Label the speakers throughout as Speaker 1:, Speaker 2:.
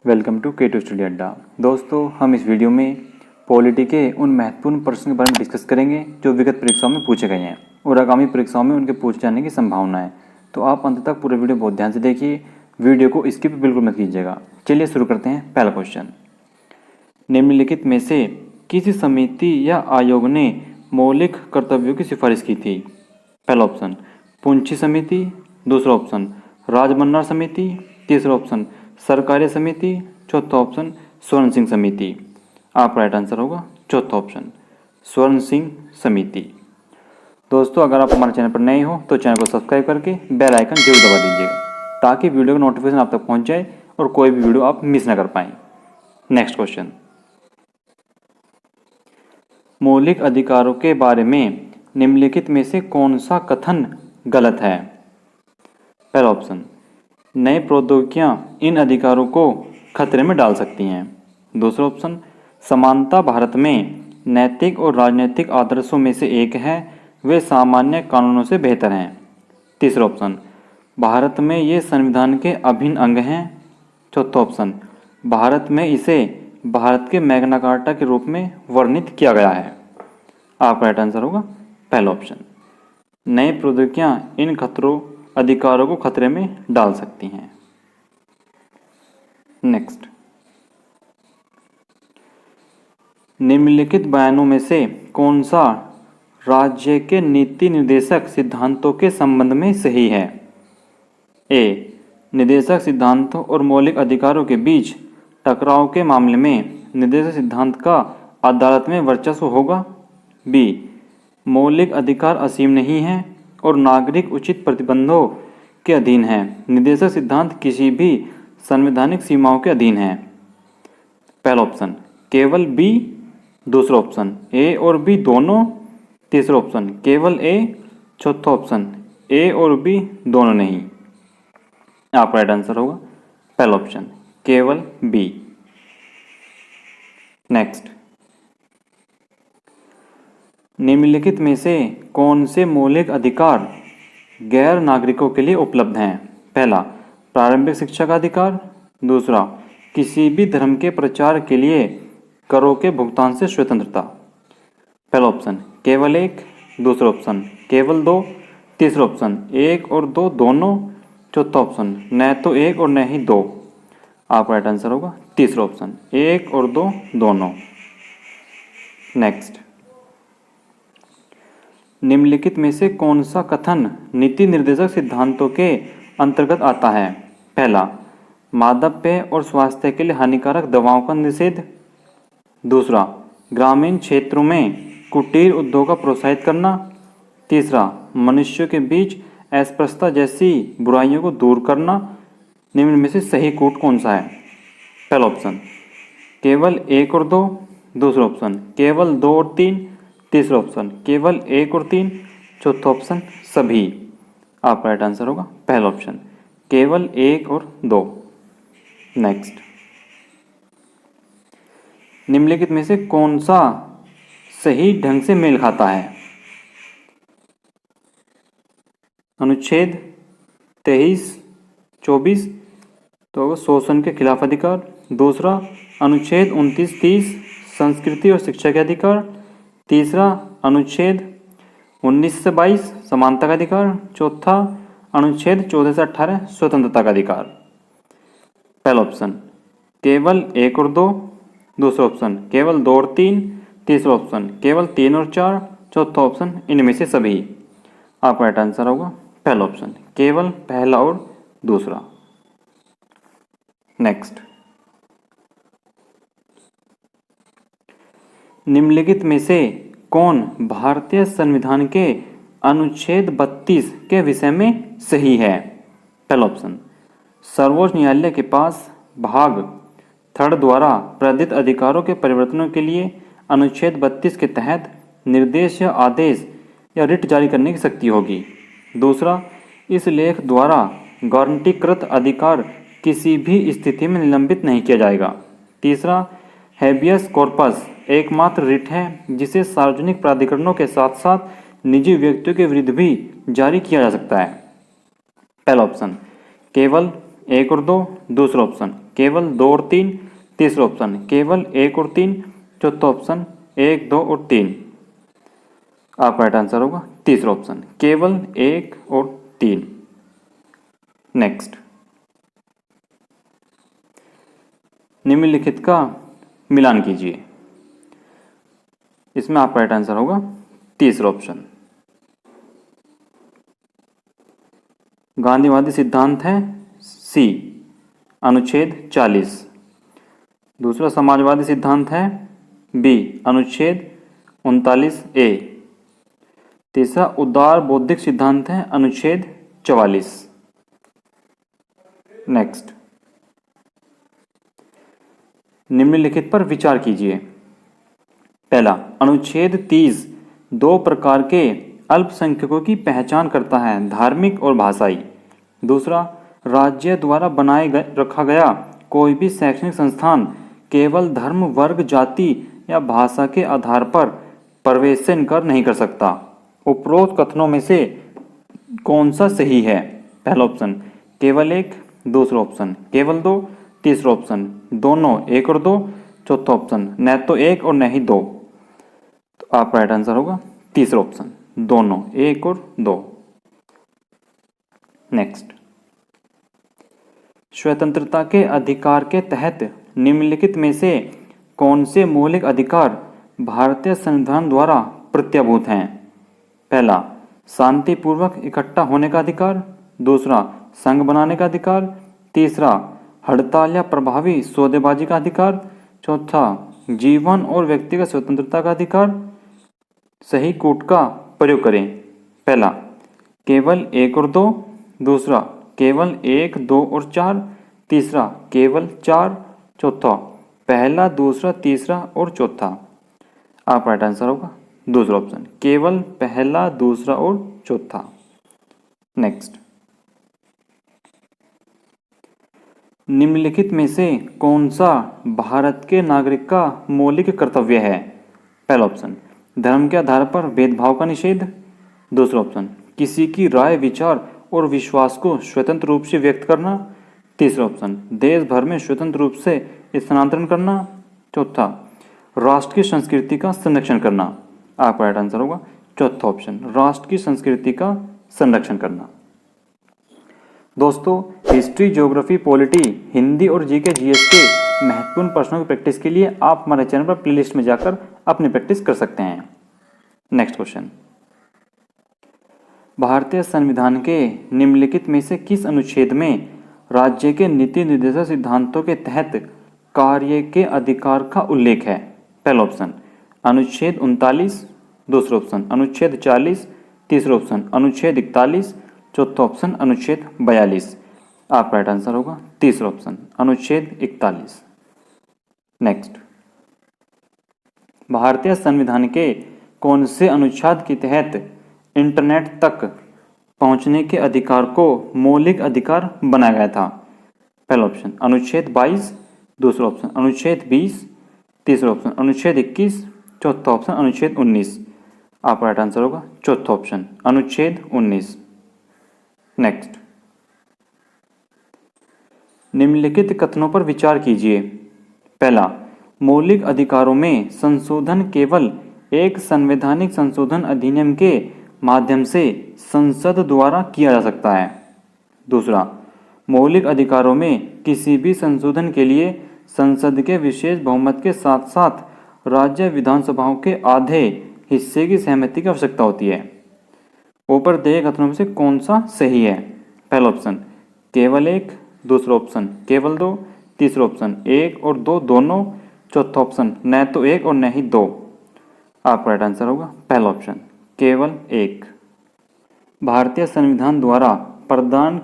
Speaker 1: Welcome to K2 study अड्डा। दोस्तों, हम इस वीडियो में पॉलिटी के उन महत्वपूर्ण प्रश्नों के बारे में डिस्कस करेंगे जो विगत परीक्षाओं में पूछे गए हैं और आगामी परीक्षाओं में उनके पूछे जाने की संभावना है। तो आप अंत तक पूरे वीडियो बहुत ध्यान से देखिए, वीडियो को स्किप बिल्कुल मत कीजिएगा। चलिए शुरू करते हैं। पहला क्वेश्चन, निम्नलिखित में से किसी समिति या आयोग ने मौलिक कर्तव्यों की सिफारिश की थी? पहला ऑप्शन पुंछी समिति, दूसरा ऑप्शन राजमन्नार समिति, तीसरा ऑप्शन सरकारी समिति, चौथा ऑप्शन स्वर्ण सिंह समिति। आपका राइट आंसर होगा चौथा ऑप्शन स्वर्ण सिंह समिति। दोस्तों, अगर आप हमारे चैनल पर नए हो तो चैनल को सब्सक्राइब करके बेल आइकन जरूर दबा दीजिएगा ताकि वीडियो का नोटिफिकेशन आप तक पहुंच जाए और कोई भी वीडियो आप मिस ना कर पाएं। नेक्स्ट क्वेश्चन, मौलिक अधिकारों के बारे में निम्नलिखित में से कौन सा कथन गलत है? पहला ऑप्शन, नई प्रौद्योगिकियां इन अधिकारों को खतरे में डाल सकती हैं। दूसरा ऑप्शन, समानता भारत में नैतिक और राजनीतिक आदर्शों में से एक है, वे सामान्य कानूनों से बेहतर हैं। तीसरा ऑप्शन, भारत में ये संविधान के अभिन्न अंग हैं। चौथा ऑप्शन, भारत में इसे भारत के मैग्ना कार्टा के रूप में वर्णित किया गया है। आपका राइट आंसर होगा पहला ऑप्शन, नई प्रौद्योगिकियां इन अधिकारों को खतरे में डाल सकती हैं। नेक्स्ट, निम्नलिखित बयानों में से कौन सा राज्य के नीति निर्देशक सिद्धांतों के संबंध में सही है? ए, निर्देशक सिद्धांतों और मौलिक अधिकारों के बीच टकराव के मामले में निर्देशक सिद्धांत का अदालत में वर्चस्व होगा। बी, मौलिक अधिकार असीम नहीं है और नागरिक उचित प्रतिबंधों के अधीन है। निर्देशक सिद्धांत किसी भी संवैधानिक सीमाओं के अधीन है। पहला ऑप्शन केवल बी, दूसरा ऑप्शन ए और बी दोनों, तीसरा ऑप्शन केवल ए, चौथा ऑप्शन ए और बी दोनों नहीं। आपका राइट आंसर होगा पहला ऑप्शन केवल बी। नेक्स्ट, निम्नलिखित में से कौन से मौलिक अधिकार गैर नागरिकों के लिए उपलब्ध हैं? पहला, प्रारंभिक शिक्षा का अधिकार। दूसरा, किसी भी धर्म के प्रचार के लिए करों के भुगतान से स्वतंत्रता। पहला ऑप्शन केवल एक, दूसरा ऑप्शन केवल दो, तीसरा ऑप्शन एक और दो दोनों, चौथा ऑप्शन न तो एक और न ही दो। आपका राइट आंसर होगा तीसरा ऑप्शन एक और दो दोनों। नेक्स्ट, निम्नलिखित में से कौन सा कथन नीति निर्देशक सिद्धांतों के अंतर्गत आता है? पहला, मादक पेय और स्वास्थ्य के लिए हानिकारक दवाओं का निषेध। दूसरा, ग्रामीण क्षेत्रों में कुटीर उद्योग का प्रोत्साहित करना। तीसरा, मनुष्यों के बीच अस्पृश्यता जैसी बुराइयों को दूर करना। निम्न में से सही कूट कौन सा है? पहला ऑप्शन केवल एक और दो, दूसरा ऑप्शन केवल दो और तीन, तीसरा ऑप्शन केवल एक और तीन, चौथा ऑप्शन सभी। आपका राइट आंसर होगा पहला ऑप्शन केवल एक और दो। नेक्स्ट, निम्नलिखित में से कौन सा सही ढंग से मेल खाता है? अनुच्छेद 23, 24 तो शोषण के खिलाफ अधिकार। दूसरा, अनुच्छेद 29, 30 संस्कृति और शिक्षा के अधिकार। तीसरा, अनुच्छेद 19 से 22 समानता का अधिकार। चौथा, अनुच्छेद 14 से 18 स्वतंत्रता का अधिकार। पहला ऑप्शन केवल एक और दो, दूसरा ऑप्शन केवल दो और तीन, तीसरा ऑप्शन केवल तीन और चार, चौथा ऑप्शन इनमें से सभी। आपका राइट आंसर होगा पहला ऑप्शन केवल पहला और दूसरा। नेक्स्ट, निम्नलिखित में से कौन भारतीय संविधान के अनुच्छेद 32 के विषय में सही है? पहला ऑप्शन सर्वोच्च न्यायालय के पास भाग 3 द्वारा प्रदत्त अधिकारों के परिवर्तनों के लिए अनुच्छेद 32 के तहत निर्देश या आदेश या रिट जारी करने की शक्ति होगी। दूसरा, इस लेख द्वारा गारंटीकृत अधिकार किसी भी स्थिति में निलंबित नहीं किया जाएगा। तीसरा, हैबियस कॉर्पस एकमात्र रिट है जिसे सार्वजनिक प्राधिकरणों के साथ साथ निजी व्यक्तियों के विरुद्ध भी जारी किया जा सकता है। पहला ऑप्शन केवल एक और दो, दूसरा ऑप्शन केवल 2 और 3, तीसरा ऑप्शन केवल 1 और 3, चौथा ऑप्शन 1, 2 और 3। आपका राइट आंसर होगा तीसरा ऑप्शन केवल 1 और 3। नेक्स्ट, निम्नलिखित का मिलान कीजिए। इसमें आपका राइट आंसर होगा तीसरा ऑप्शन। गांधीवादी सिद्धांत है सी, अनुच्छेद 40। दूसरा समाजवादी सिद्धांत है बी, अनुच्छेद 39A। तीसरा उदार बौद्धिक सिद्धांत है अनुच्छेद 44। नेक्स्ट, निम्नलिखित पर विचार कीजिए। पहला, अनुच्छेद 30 दो प्रकार के अल्पसंख्यकों की पहचान करता है, धार्मिक और भाषाई। दूसरा, राज्य द्वारा रखा गया कोई भी शैक्षणिक संस्थान केवल धर्म, वर्ग, जाति या भाषा के आधार पर प्रवेश इनकार नहीं कर सकता। उपरोक्त कथनों में से कौन सा सही है? पहला ऑप्शन केवल 1, दूसरा ऑप्शन केवल 2, तीसरा ऑप्शन दोनों 1 और 2, चौथा ऑप्शन न तो 1 और न ही 2। तो आपका राइट आंसर होगा तीसरा ऑप्शन दोनों 1 और 2। नेक्स्ट, स्वतंत्रता के अधिकार के तहत निम्नलिखित में से कौन से मौलिक अधिकार भारतीय संविधान द्वारा प्रत्याभूत हैं? पहला, शांतिपूर्वक इकट्ठा होने का अधिकार। दूसरा, संघ बनाने का अधिकार। तीसरा, हड़ताल या प्रभावी सौदेबाजी का अधिकार। चौथा, जीवन और व्यक्तिगत स्वतंत्रता का अधिकार। सही कूट का प्रयोग करें। पहला, केवल 1 और 2। दूसरा, केवल 1, 2 और 4। तीसरा, केवल 4। चौथा, पहला, दूसरा, तीसरा और चौथा। आपका राइट आंसर होगा दूसरा ऑप्शन केवल पहला, दूसरा और चौथा। नेक्स्ट, निम्नलिखित में से कौन सा भारत के नागरिक का मौलिक कर्तव्य है? पहला ऑप्शन धर्म के आधार पर भेदभाव का निषेध। दूसरा ऑप्शन किसी की राय, विचार और विश्वास को स्वतंत्र रूप से व्यक्त करना। तीसरा ऑप्शन देश भर में स्वतंत्र रूप से स्थानांतरण करना। चौथा, राष्ट्र की संस्कृति का संरक्षण करना। आपका राइट आंसर होगा चौथा ऑप्शन राष्ट्र की संस्कृति का संरक्षण करना। दोस्तों, हिस्ट्री, ज्योग्राफी, पॉलिटी, हिंदी और जीके जीएस के महत्वपूर्ण प्रश्नों की प्रैक्टिस के लिए आप हमारे चैनल पर प्लेलिस्ट में जाकर अपनी प्रैक्टिस कर सकते हैं। नेक्स्ट क्वेश्चन, भारतीय संविधान के निम्नलिखित में से किस अनुच्छेद में राज्य के नीति निर्देशक सिद्धांतों के तहत कार्य के अधिकार का उल्लेख है? पहला ऑप्शन अनुच्छेद 39। दूसरा ऑप्शन अनुच्छेद 40। तीसरा ऑप्शन अनुच्छेद 41। चौथा ऑप्शन अनुच्छेद 42। आपका राइट आंसर होगा तीसरा ऑप्शन अनुच्छेद 41। नेक्स्ट, भारतीय संविधान के कौन से अनुच्छेद के तहत इंटरनेट तक पहुंचने के अधिकार को मौलिक अधिकार बनाया गया था? पहला ऑप्शन अनुच्छेद 22। दूसरा ऑप्शन अनुच्छेद 20। तीसरा ऑप्शन अनुच्छेद 21। चौथा ऑप्शन अनुच्छेद 19। आपका राइट आंसर होगा चौथा ऑप्शन अनुच्छेद 19। नेक्स्ट, निम्नलिखित कथनों पर विचार कीजिए। पहला, मौलिक अधिकारों में संशोधन केवल एक संवैधानिक संशोधन अधिनियम के माध्यम से संसद द्वारा किया जा सकता है। दूसरा, मौलिक अधिकारों में किसी भी संशोधन के लिए संसद के विशेष बहुमत के साथ साथ राज्य विधानसभाओं के आधे हिस्से की सहमति की आवश्यकता होती है। ऊपर दिए कथनों में से कौन सा सही है? पहला ऑप्शन केवल 1। दूसरा ऑप्शन केवल 2। तीसरा ऑप्शन 1 और 2 दोनों। चौथा ऑप्शन न तो 1 और न ही 2। आपका राइट आंसर होगा पहला ऑप्शन केवल 1। भारतीय संविधान द्वारा प्रदान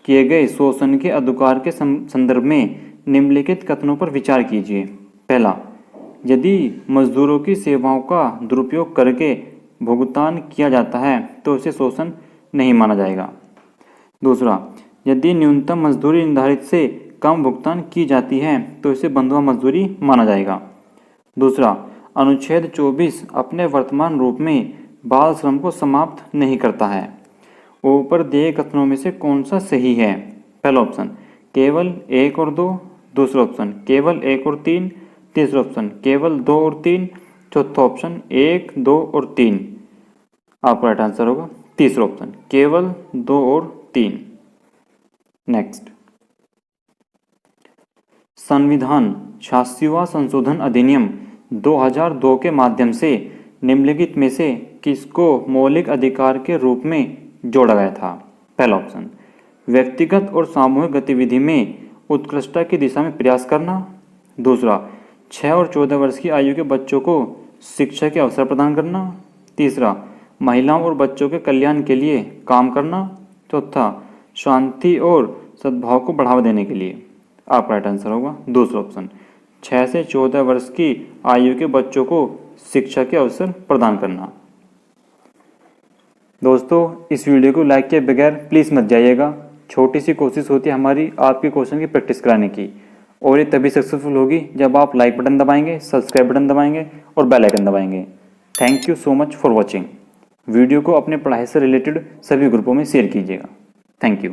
Speaker 1: किए गए शोषण के अधिकार के संदर्भ में निम्नलिखित कथनों पर विचार कीजिए। पहला, यदि मजदूरों की सेवाओं का दुरुपयोग करके भुगतान किया जाता है तो इसे शोषण नहीं माना जाएगा। दूसरा, यदि न्यूनतम मजदूरी निर्धारित से कम भुगतान की जाती है तो इसे बंधुआ मजदूरी माना जाएगा। दूसरा, अनुच्छेद 24 अपने वर्तमान रूप में बाल श्रम को समाप्त नहीं करता है। ऊपर दिए कथनों में से कौन सा सही है? पहला ऑप्शन केवल 1 और 2, दूसरा ऑप्शन केवल 1 और 3, तीसरा ऑप्शन केवल 2 और 3, चौथा ऑप्शन 1, 2 और 3। आपका राइट आंसर होगा तीसरा ऑप्शन केवल 2 और 3। नेक्स्ट, संविधान 86वां संशोधन अधिनियम 2002 के माध्यम से निम्नलिखित में से किसको मौलिक अधिकार के रूप में जोड़ा गया था? पहला ऑप्शन व्यक्तिगत और सामूहिक गतिविधि में उत्कृष्टता की दिशा में प्रयास करना, दूसरा 6 और 14 वर्ष की आयु के बच्चों को शिक्षा के अवसर प्रदान करना, तीसरा महिलाओं और बच्चों के कल्याण के लिए काम करना, चौथा शांति और सद्भाव को बढ़ावा देने के लिए। आपका राइट आंसर होगा दूसरा ऑप्शन 6 से 14 वर्ष की आयु के बच्चों को शिक्षा के अवसर प्रदान करना। दोस्तों, इस वीडियो को लाइक किए बगैर प्लीज़ मत जाइएगा। छोटी सी कोशिश होती है हमारी आपके क्वेश्चन की प्रैक्टिस कराने की, और ये तभी सक्सेसफुल होगी जब आप लाइक बटन दबाएंगे, सब्सक्राइब बटन दबाएंगे और बेल आइकन दबाएंगे। Thank you so much for watching. Video को अपने पढ़ाई से रिलेटेड सभी ग्रुपों में शेयर कीजिएगा। Thank you.